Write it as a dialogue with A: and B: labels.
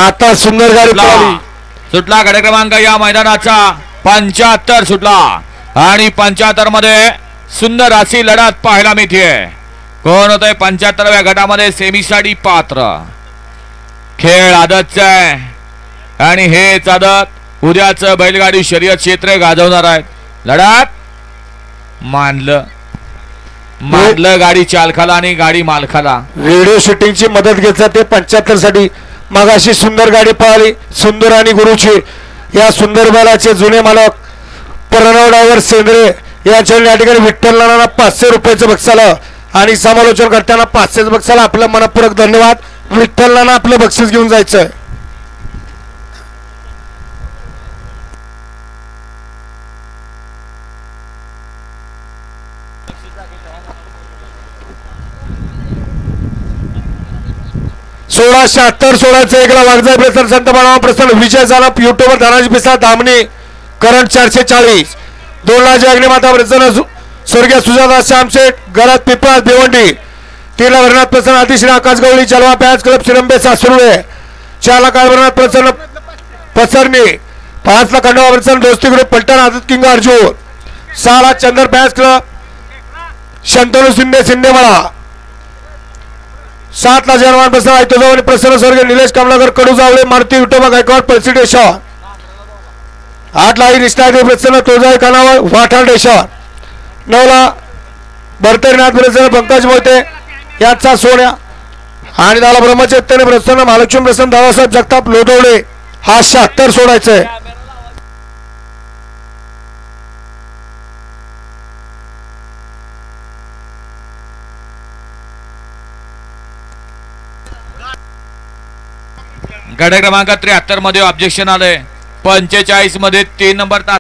A: आता सुंदर गाडी पळाली.
B: सुटला गट क्रमांक या मैदानाचा 75 सुटला आणि 75 मध्ये सुंदर अशी लढत पाहायला मिळते. कोण होतंय 75व्या गटामध्ये सेमीसाठी पात्र. खेळ आदतचा आहे आणि हेच आदत उद्याचं बैलगाडी शर्यत क्षेत्र गाजवणार आहेत. लढत मानलं गाडी चालकाला आणि गाडी मालकाला.
A: व्हिडिओ शूटिंगची मदत घेतला ते 75 साठी. मगाशी सुंदर गाडी पळाली. सुंदर आणि गुरुची या सुंदर बैलाचे जुने मालक प्रणव ड्रायव्हर सेंद्रे यांच्या या ठिकाणी विठ्ठल नाना 500 रुपयाचं बक्षाला आणि समालोचन करताना 500 बक्षाला आपलं मनपूर्वक धन्यवाद. विठ्ठल नाना आपलं बक्षीस घेऊन जायचं. सोळा 76 16चं एकला वागजाय प्रसन्न संत बाळाराम प्रसन्न विजय झाला. युट्यूबर धनाजी पिसा धामणी करंट 440. 2 लाख अग्निमाता प्रसन्न स्वर्गीय सुजाता श्यामशेठ घरात पिपळास भिवंडी. 3 लाख भरनाथ प्रसन्न अतिश्री आकाश गवळी चलवा पॅच क्लब शिरंबे सासुर्वे. 4 लाख भरनाथ प्रसन्न पसरणी. 5 लाख खंडवा प्रसन्न दोस्ती ग्रुप पलटण आदत king Arjun. 6 lakh Chandar patch club Shantanu Shinde Shindemala. 7 lakh जर्मान प्रसन्न ऐतोजवानी प्रसन्न स्वर्गीय निलेश कमलाकर कडू जावळे मारुती विठोबा गायकवाड प्रेसिडेशन. 8 लाख निष्ठादेव प्रसन्न तुळजाई कानावर वाठारडेश्वर. 9 लाख भरतरीनाथ प्रसन्न पंकज मोहिते यांचा सोन्या आणि 10 लाख ब्रह्मचैतन्य प्रसन्न महालक्ष्मी प्रसन्न दादासाहेब जगताप लोटवडे. हा 76 सोडायचंय.
B: गट क्रमांक 73 मध्ये ऑब्जेक्शन आलंय. 45 मध्ये 3 नंबर